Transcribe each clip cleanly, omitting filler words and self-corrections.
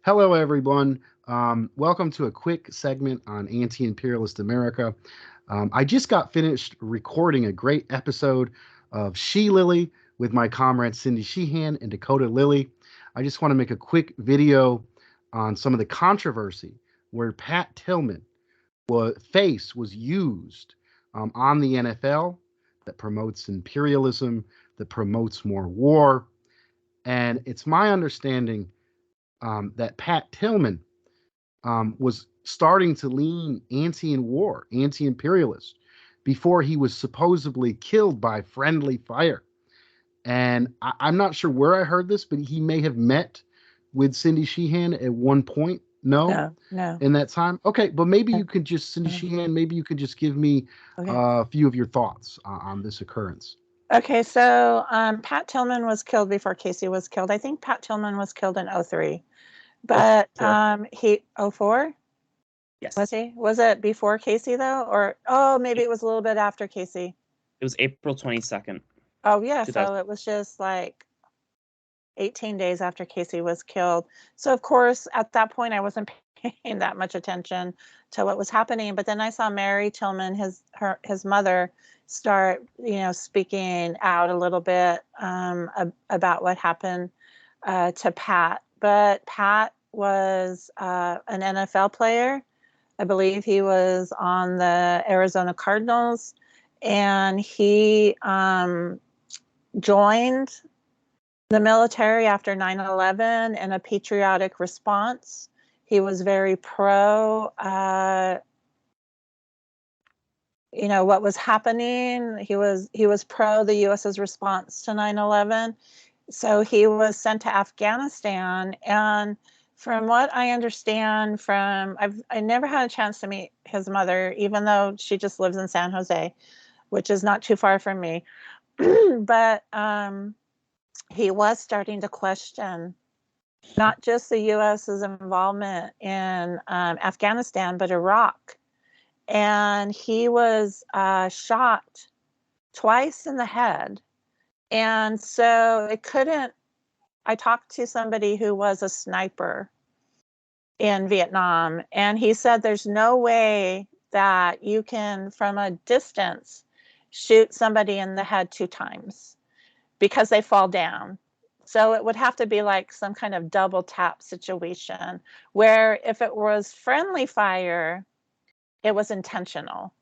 Hello, everyone. Welcome to a quick segment on Anti-Imperialist America. I just got finished recording a great episode of She-lilly with my comrades Cindy Sheehan and Dakota Lilly. I just want to make a quick video on some of the controversy where Pat Tilman was used on the NFL that promotes imperialism, that promotes more war. And it's my understanding that Pat Tilman was starting to lean anti-war, anti-imperialist, before he was supposedly killed by friendly fire. And I'm not sure where I heard this, but he may have met with Cindy Sheehan at one point. No, No. in that time. Okay, but maybe No. you could just, Cindy No. Sheehan, maybe you could just give me Okay. a few of your thoughts on this occurrence. Okay, so Pat Tilman was killed before Casey was killed. I think Pat Tilman was killed in 03. But he 04? Yes. Was he? Was it before Casey though? Or maybe it was a little bit after Casey. It was April 22nd. Oh yeah, so it was just like 18 days after Casey was killed. So of course at that point I wasn't paying that much attention to what was happening, but then I saw Mary Tilman, his mother, start speaking out a little bit about what happened to Pat. But Pat was an NFL player. I believe he was on the Arizona Cardinals, and he joined the military after 9/11 in a patriotic response. He was very pro, what was happening. He was pro the U.S.'s response to 9/11. So he was sent to Afghanistan, and from what I understand I never had a chance to meet his mother, even though she just lives in San Jose, which is not too far from me. But he was starting to question not just the U.S.'s involvement in Afghanistan, but Iraq. And he was shot twice in the head. And so I talked to somebody who was a sniper in Vietnam, and he said there's no way that you can, from a distance, shoot somebody in the head 2 times because they fall down. So it would have to be like some kind of double tap situation where if it was friendly fire, it was intentional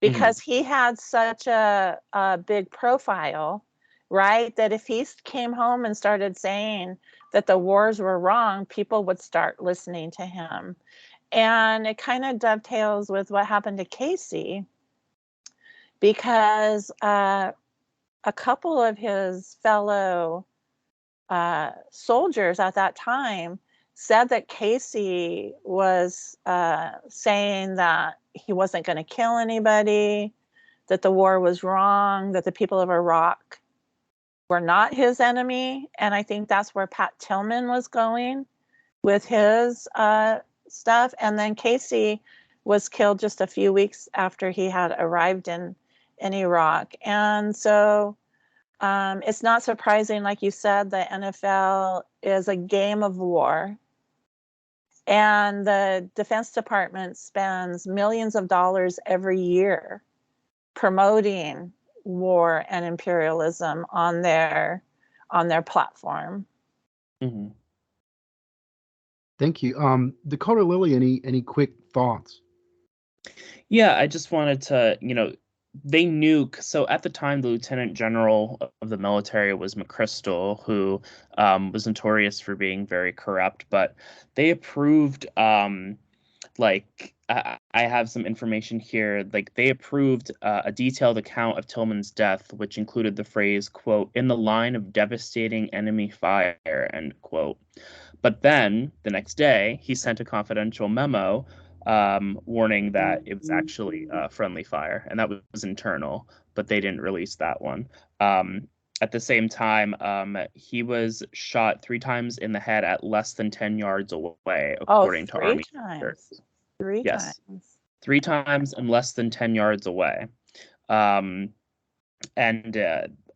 because he had such a big profile, right? That if he came home and started saying that the wars were wrong, people would start listening to him. And it kind of dovetails with what happened to Casey, because a couple of his fellow soldiers at that time said that Casey was saying that he wasn't going to kill anybody, that the war was wrong, that the people of Iraq were not his enemy. And I think that's where Pat Tilman was going with his stuff. And then Casey was killed just a few weeks after he had arrived in Iraq. And so it's not surprising, like you said, the NFL is a game of war. And the Defense Department spends millions of dollars every year promoting war and imperialism on their platform. Mm-hmm. Thank you. Dakota Lilly, any quick thoughts? Yeah, I just wanted to, they knew. So at the time, the lieutenant general of the military was McChrystal, who was notorious for being very corrupt, but they approved, I have some information here, like they approved a detailed account of Tilman's death, which included the phrase, quote, "in the line of devastating enemy fire," end quote. But then the next day, he sent a confidential memo warning that it was actually friendly fire, and that was internal, but they didn't release that one. At the same time, he was shot 3 times in the head at less than 10 yards away, according to Army times. 3 yes. times. 3 times and less than 10 yards away. And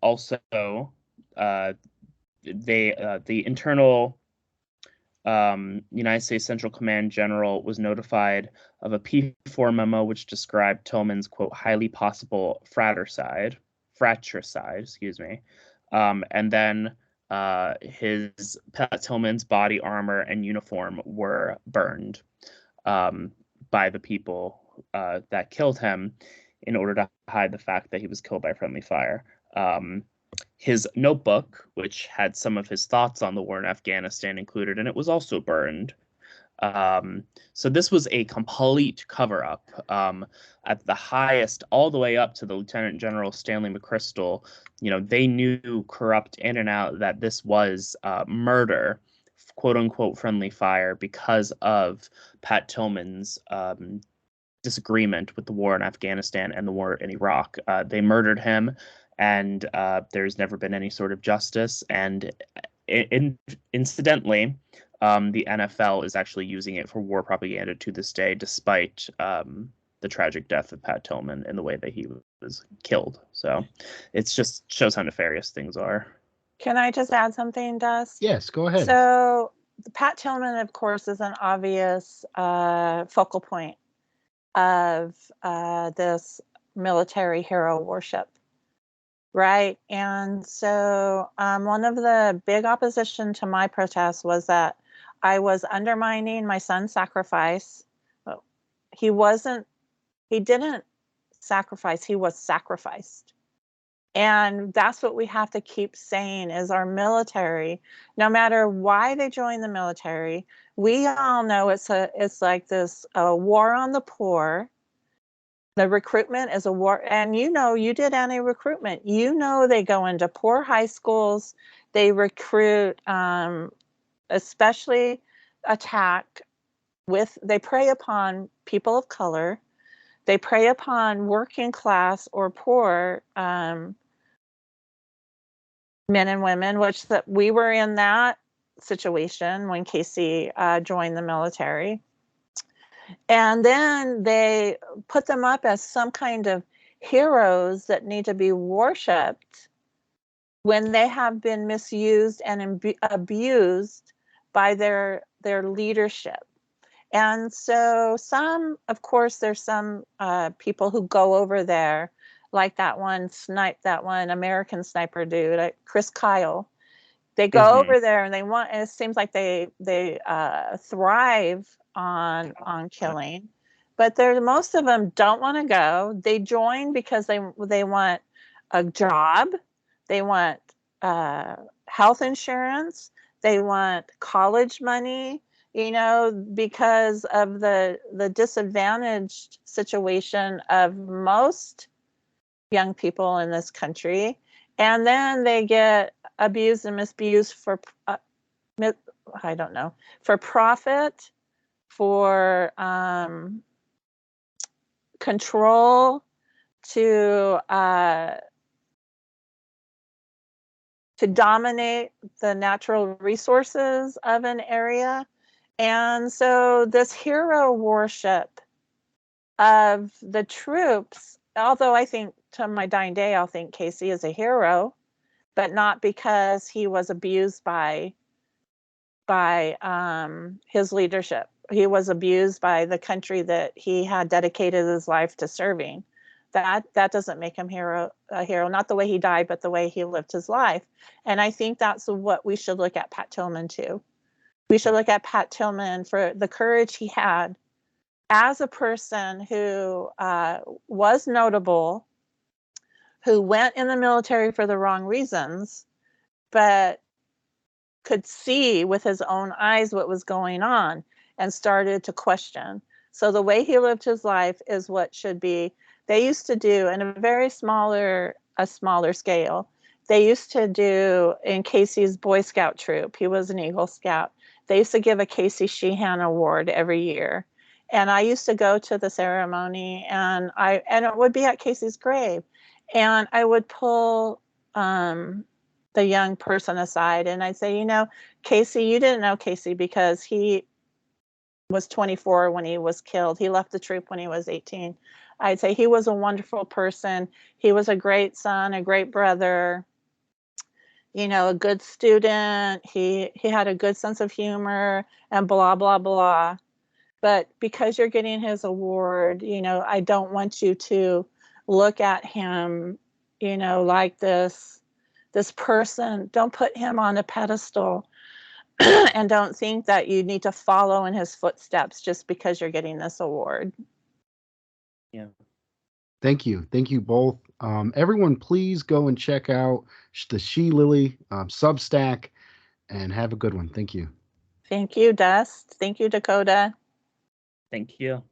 also, the internal United States Central Command General was notified of a P4 memo which described Tilman's, quote, highly possible fratricide, excuse me. And then Pat Tilman's body armor and uniform were burned by the people that killed him in order to hide the fact that he was killed by friendly fire. His notebook, which had some of his thoughts on the war in Afghanistan included, and it was also burned. So this was a complete cover-up at the highest, all the way up to the Lieutenant General Stanley McChrystal. You know, they knew corrupt in and out that this was murder, quote unquote friendly fire, because of Pat Tilman's disagreement with the war in Afghanistan and the war in Iraq. They murdered him, and there's never been any sort of justice. And incidentally, the NFL is actually using it for war propaganda to this day, despite the tragic death of Pat Tilman and the way that he was killed. So it just shows how nefarious things are. Can I just add something, Dust? Yes, go ahead. So Pat Tilman, of course, is an obvious focal point of this military hero worship, right? And so one of the big opposition to my protest was that I was undermining my son's sacrifice. Well, he didn't sacrifice, he was sacrificed. And that's what we have to keep saying is our military, no matter why they join the military, we all know it's like this war on the poor. The recruitment is a war. And you know, you did anti-recruitment. You know, they go into poor high schools. They recruit, especially they prey upon people of color. They prey upon working class or poor men and women, we were in that situation when Casey joined the military. And then they put them up as some kind of heroes that need to be worshipped when they have been misused and abused by their leadership. And so of course, there's some people who go over there, like that one American sniper dude, Chris Kyle. They go over there and and it seems like they thrive on killing, but most of them don't want to go. They join because they want a job, they want health insurance, they want college money, you know, because of the disadvantaged situation of most young people in this country. And then they get abused and misused for profit, for control, to dominate the natural resources of an area. And so this hero worship of the troops, although I think to my dying day, I'll think Casey is a hero, but not because he was abused by his leadership. He was abused by the country that he had dedicated his life to serving. That doesn't make him a hero, not the way he died, but the way he lived his life. And I think that's what we should look at Pat Tilman too. We should look at Pat Tilman for the courage he had as a person who was notable, who went in the military for the wrong reasons, but could see with his own eyes what was going on and started to question. So the way he lived his life is what should be. They used to do in a smaller scale. They used to do in Casey's Boy Scout troop. He was an Eagle Scout. They used to give a Casey Sheehan award every year. And I used to go to the ceremony, and it would be at Casey's grave. And I would pull the young person aside and I'd say, you know, Casey, you didn't know Casey because he was 24 when he was killed. He left the troop when he was 18. I'd say he was a wonderful person. He was a great son, a great brother. a good student. He had a good sense of humor and blah, blah, blah. But because you're getting his award, I don't want you to look at him, like this person. Don't put him on a pedestal and don't think that you need to follow in his footsteps just because you're getting this award. Yeah. Thank you. Thank you both. Everyone, please go and check out the She-lilly Substack and have a good one. Thank you. Thank you, Dust. Thank you, Dakota. Thank you.